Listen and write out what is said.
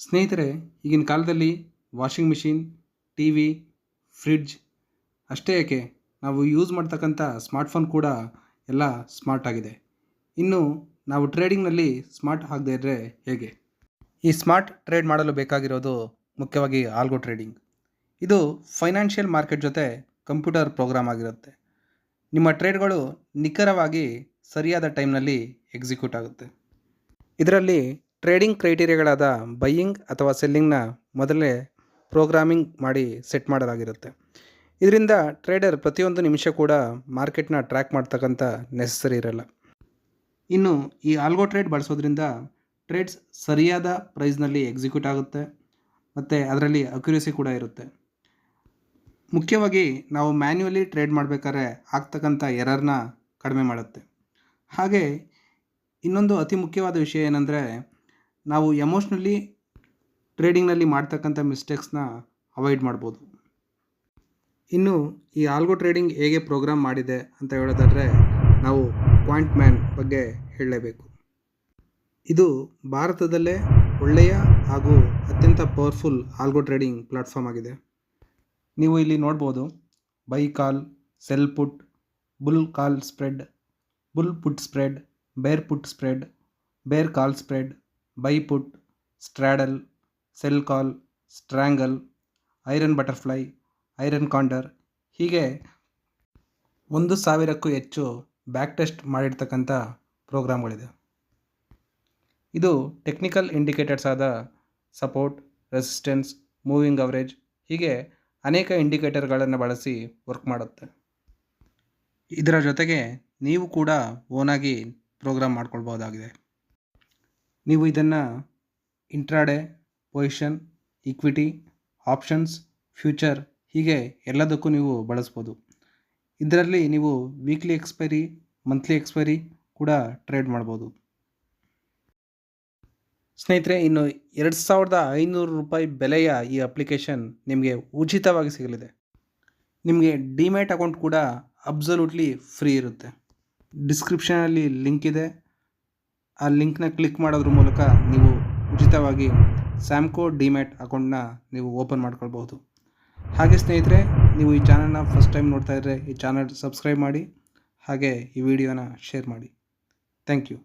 ಸ್ನೇಹಿತರೆ, ಈಗಿನ ಕಾಲದಲ್ಲಿ washing machine, T V, fridge ಅಷ್ಟೇ ಏಕೆ ನಾವು ಯೂಸ್ ಮಾಡ್ತಕ್ಕಂಥ ಸ್ಮಾರ್ಟ್ಫೋನ್ ಕೂಡ ಎಲ್ಲ ಸ್ಮಾರ್ಟ್ ಆಗಿದೆ. ಇನ್ನು ನಾವು ಟ್ರೇಡಿಂಗ್ನಲ್ಲಿ ಸ್ಮಾರ್ಟ್ ಆಗದೇ ಇದ್ದರೆ ಹೇಗೆ? ಈ ಸ್ಮಾರ್ಟ್ ಟ್ರೇಡ್ ಮಾಡಲು ಬೇಕಾಗಿರೋದು ಮುಖ್ಯವಾಗಿ ಆಲ್ಗೋ ಟ್ರೇಡಿಂಗ್. ಇದು ಫೈನಾನ್ಷಿಯಲ್ ಮಾರ್ಕೆಟ್ ಜೊತೆ ಕಂಪ್ಯೂಟರ್ ಪ್ರೋಗ್ರಾಮ್ ಆಗಿರುತ್ತೆ. ನಿಮ್ಮ ಟ್ರೇಡ್ಗಳು ನಿಖರವಾಗಿ ಸರಿಯಾದ ಟೈಮ್ನಲ್ಲಿ ಎಕ್ಸಿಕ್ಯೂಟ್ ಆಗುತ್ತೆ. ಇದರಲ್ಲಿ ಟ್ರೇಡಿಂಗ್ ಕ್ರೈಟೀರಿಯಾಗಳಾದ ಬೈಯಿಂಗ್ ಅಥವಾ ಸೆಲ್ಲಿಂಗ್ನ ಮೊದಲೇ ಪ್ರೋಗ್ರಾಮಿಂಗ್ ಮಾಡಿ ಸೆಟ್ ಮಾಡಲಾಗಿರುತ್ತೆ. ಇದರಿಂದ ಟ್ರೇಡರ್ ಪ್ರತಿಯೊಂದು ನಿಮಿಷ ಕೂಡ ಮಾರ್ಕೆಟ್ನ ಟ್ರ್ಯಾಕ್ ಮಾಡ್ತಕ್ಕಂಥ ನೆಸಸರಿ ಇರಲ್ಲ. ಇನ್ನು ಈ ಆಲ್ಗೋ ಟ್ರೇಡ್ ಬಳಸೋದ್ರಿಂದ ಟ್ರೇಡ್ಸ್ ಸರಿಯಾದ ಪ್ರೈಸ್ನಲ್ಲಿ ಎಕ್ಸಿಕ್ಯೂಟ್ ಆಗುತ್ತೆ ಮತ್ತು ಅದರಲ್ಲಿ ಅಕ್ಯುರೇಸಿ ಕೂಡ ಇರುತ್ತೆ. ಮುಖ್ಯವಾಗಿ ನಾವು ಮ್ಯಾನ್ಯುವಲಿ ಟ್ರೇಡ್ ಮಾಡಬೇಕಾದ್ರೆ ಆಗ್ತಕ್ಕಂಥ ಎರರ್ನ ಕಡಿಮೆ ಮಾಡುತ್ತೆ. ಹಾಗೆ ಇನ್ನೊಂದು ಅತಿ ಮುಖ್ಯವಾದ ವಿಷಯ ಏನಂದರೆ, ನಾವು ಎಮೋಷ್ನಲಿ ಟ್ರೇಡಿಂಗ್ನಲ್ಲಿ ಮಾಡ್ತಕ್ಕಂಥ ಮಿಸ್ಟೇಕ್ಸ್ನ ಅವಾಯ್ಡ್ ಮಾಡ್ಬೋದು. ಇನ್ನು ಈ ಆಲ್ಗೋ ಟ್ರೇಡಿಂಗ್ ಹೇಗೆ ಪ್ರೋಗ್ರಾಮ್ ಮಾಡಿದೆ ಅಂತ ಹೇಳೋದಾದರೆ, ನಾವು ಕ್ವಾಂಟ್ ಮ್ಯಾನ್ ಬಗ್ಗೆ ಹೇಳಲೇಬೇಕು. ಇದು ಭಾರತದಲ್ಲೇ ಒಳ್ಳೆಯ ಹಾಗೂ ಅತ್ಯಂತ ಪವರ್ಫುಲ್ ಆಲ್ಗೋ ಟ್ರೇಡಿಂಗ್ ಪ್ಲಾಟ್ಫಾರ್ಮ್ ಆಗಿದೆ. ನೀವು ಇಲ್ಲಿ ನೋಡ್ಬೋದು, buy call, sell put, bull call spread, bull put spread, bear put spread, bear call spread, buy put, straddle, sell call, strangle, iron butterfly, iron condor, ಹೀಗೆ 1,000ಕ್ಕೂ ಹೆಚ್ಚು ಬ್ಯಾಕ್ ಟೆಸ್ಟ್ ಮಾಡಿರ್ತಕ್ಕಂಥ ಪ್ರೋಗ್ರಾಮ್ಗಳಿದೆ. ಇದು ಟೆಕ್ನಿಕಲ್ ಇಂಡಿಕೇಟರ್ಸ್ ಆದ ಸಪೋರ್ಟ್, ರೆಸಿಸ್ಟೆನ್ಸ್, ಮೂವಿಂಗ್ ಅವರೇಜ್ ಹೀಗೆ ಅನೇಕ ಇಂಡಿಕೇಟರ್ಗಳನ್ನು ಬಳಸಿ ವರ್ಕ್ ಮಾಡುತ್ತೆ. ಇದರ ಜೊತೆಗೆ ನೀವು ಕೂಡ ಓನಾಗಿ ಪ್ರೋಗ್ರಾಮ್ ಮಾಡ್ಕೊಳ್ಬೋದಾಗಿದೆ. ನೀವು ಇದನ್ನು intraday, position, equity, options, future ಹೀಗೆ ಎಲ್ಲದಕ್ಕೂ ನೀವು ಬಳಸ್ಬೋದು. ಇದರಲ್ಲಿ ನೀವು ವೀಕ್ಲಿ ಎಕ್ಸ್ಪೈರಿ, ಮಂತ್ಲಿ ಎಕ್ಸ್ಪೈರಿ ಕೂಡ ಟ್ರೇಡ್ ಮಾಡ್ಬೋದು. ಸ್ನೇಹಿತರೆ, ಇನ್ನು 2,500 ರೂಪಾಯಿ ಬೆಲೆಯ ಈ ಅಪ್ಲಿಕೇಶನ್ ನಿಮಗೆ ಉಚಿತವಾಗಿ ಸಿಗಲಿದೆ. ನಿಮಗೆ ಡಿಮ್ಯಾಟ್ ಅಕೌಂಟ್ ಕೂಡ ಅಬ್ಸಲ್ಯೂಟ್ಲಿ ಫ್ರೀ ಇರುತ್ತೆ. ಡಿಸ್ಕ್ರಿಪ್ಷನಲ್ಲಿ ಲಿಂಕ್ ಇದೆ. ಆ ಲಿಂಕ್ನ ಕ್ಲಿಕ್ ಮಾಡೋದ್ರ ಮೂಲಕ ನೀವು ಉಚಿತವಾಗಿ ಸ್ಯಾಮ್ಕೋ ಡಿಮ್ಯಾಟ್ ಅಕೌಂಟ್ನ ನೀವು ಓಪನ್ ಮಾಡ್ಕೊಳ್ಬೋದು. ಹಾಗೆ ಸ್ನೇಹಿತರೆ, ನೀವು ಈ ಚಾನಲ್ನ ಫಸ್ಟ್ ಟೈಮ್ ನೋಡ್ತಾ ಇದ್ದರೆ ಈ ಚಾನಲ್ ಸಬ್ಸ್ಕ್ರೈಬ್ ಮಾಡಿ, ಹಾಗೆ ಈ ವಿಡಿಯೋನ ಶೇರ್ ಮಾಡಿ. Thank you.